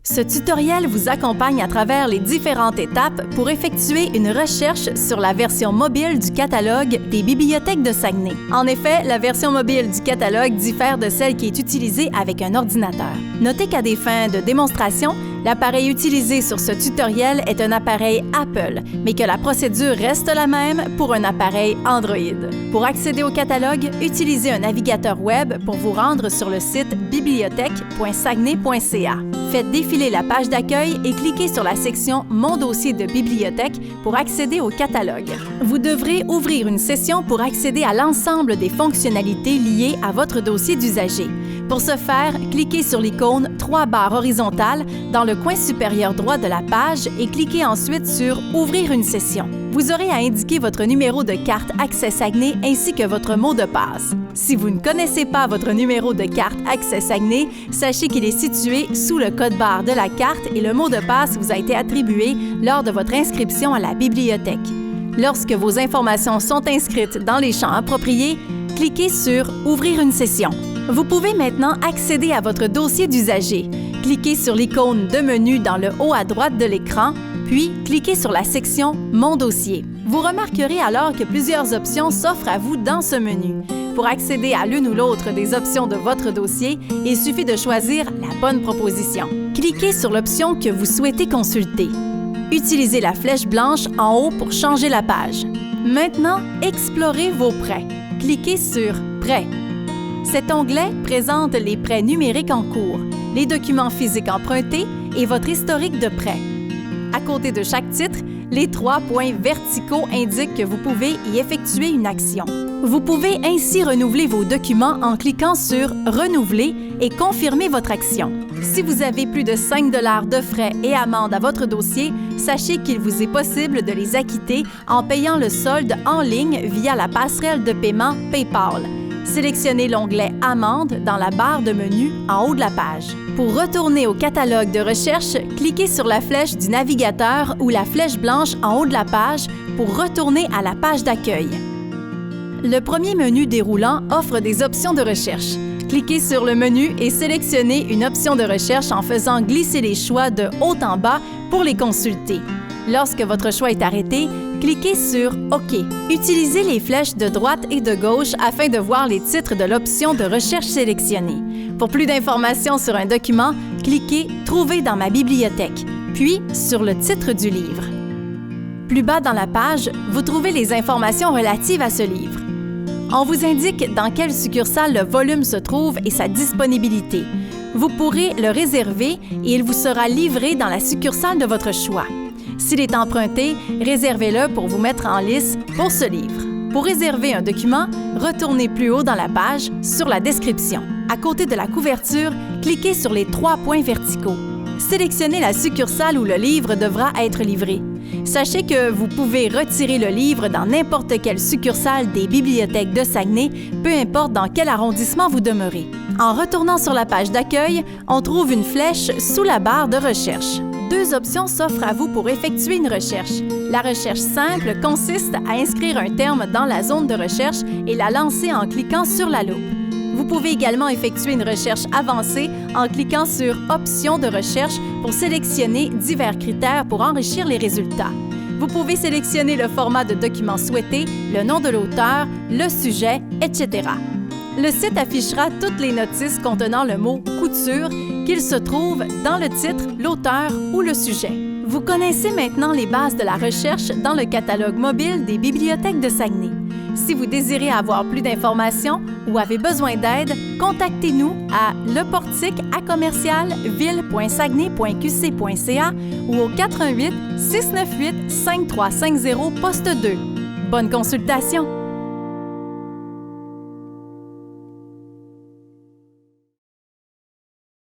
Ce tutoriel vous accompagne à travers les différentes étapes pour effectuer une recherche sur la version mobile du catalogue des bibliothèques de Saguenay. En effet, la version mobile du catalogue diffère de celle qui est utilisée avec un ordinateur. Notez qu'à des fins de démonstration, l'appareil utilisé sur ce tutoriel est un appareil Apple, mais que la procédure reste la même pour un appareil Android. Pour accéder au catalogue, utilisez un navigateur web pour vous rendre sur le site bibliothèque.saguenay.ca. Faites défiler la page d'accueil et cliquez sur la section « Mon dossier de bibliothèque » pour accéder au catalogue. Vous devrez ouvrir une session pour accéder à l'ensemble des fonctionnalités liées à votre dossier d'usager. Pour ce faire, cliquez sur l'icône 3 barres horizontales dans le coin supérieur droit de la page et cliquez ensuite sur « Ouvrir une session ». Vous aurez à indiquer votre numéro de carte Accès Saguenay ainsi que votre mot de passe. Si vous ne connaissez pas votre numéro de carte Accès Saguenay, sachez qu'il est situé sous le code-barre de la carte et le mot de passe vous a été attribué lors de votre inscription à la bibliothèque. Lorsque vos informations sont inscrites dans les champs appropriés, cliquez sur « Ouvrir une session ». Vous pouvez maintenant accéder à votre dossier d'usager. Cliquez sur l'icône de menu dans le haut à droite de l'écran, puis cliquez sur la section « Mon dossier ». Vous remarquerez alors que plusieurs options s'offrent à vous dans ce menu. Pour accéder à l'une ou l'autre des options de votre dossier, il suffit de choisir la bonne proposition. Cliquez sur l'option que vous souhaitez consulter. Utilisez la flèche blanche en haut pour changer la page. Maintenant, explorez vos prêts. Cliquez sur « Prêts ». Cet onglet présente les prêts numériques en cours, les documents physiques empruntés et votre historique de prêts. À côté de chaque titre, les 3 points verticaux indiquent que vous pouvez y effectuer une action. Vous pouvez ainsi renouveler vos documents en cliquant sur « Renouveler » et confirmer votre action. Si vous avez plus de 5 $ de frais et amendes à votre dossier, sachez qu'il vous est possible de les acquitter en payant le solde en ligne via la passerelle de paiement PayPal. Sélectionnez l'onglet « Amendes » dans la barre de menu en haut de la page. Pour retourner au catalogue de recherche, cliquez sur la flèche du navigateur ou la flèche blanche en haut de la page pour retourner à la page d'accueil. Le premier menu déroulant offre des options de recherche. Cliquez sur le menu et sélectionnez une option de recherche en faisant glisser les choix de haut en bas pour les consulter. Lorsque votre choix est arrêté, cliquez sur « OK ». Utilisez les flèches de droite et de gauche afin de voir les titres de l'option de recherche sélectionnée. Pour plus d'informations sur un document, cliquez « Trouver dans ma bibliothèque », puis sur le titre du livre. Plus bas dans la page, vous trouvez les informations relatives à ce livre. On vous indique dans quelle succursale le volume se trouve et sa disponibilité. Vous pourrez le réserver et il vous sera livré dans la succursale de votre choix. S'il est emprunté, réservez-le pour vous mettre en lice pour ce livre. Pour réserver un document, retournez plus haut dans la page sur la description. À côté de la couverture, cliquez sur les 3 points verticaux. Sélectionnez la succursale où le livre devra être livré. Sachez que vous pouvez retirer le livre dans n'importe quelle succursale des bibliothèques de Saguenay, peu importe dans quel arrondissement vous demeurez. En retournant sur la page d'accueil, on trouve une flèche sous la barre de recherche. 2 options s'offrent à vous pour effectuer une recherche. La recherche simple consiste à inscrire un terme dans la zone de recherche et la lancer en cliquant sur la loupe. Vous pouvez également effectuer une recherche avancée en cliquant sur « Options de recherche » pour sélectionner divers critères pour enrichir les résultats. Vous pouvez sélectionner le format de document souhaité, le nom de l'auteur, le sujet, etc. Le site affichera toutes les notices contenant le mot « couture » qu'il se trouve dans le titre, l'auteur ou le sujet. Vous connaissez maintenant les bases de la recherche dans le catalogue mobile des bibliothèques de Saguenay. Si vous désirez avoir plus d'informations ou avez besoin d'aide, contactez-nous à leportique@ville.saguenay.qc.ca ou au 88 698 5350 poste 2. Bonne consultation!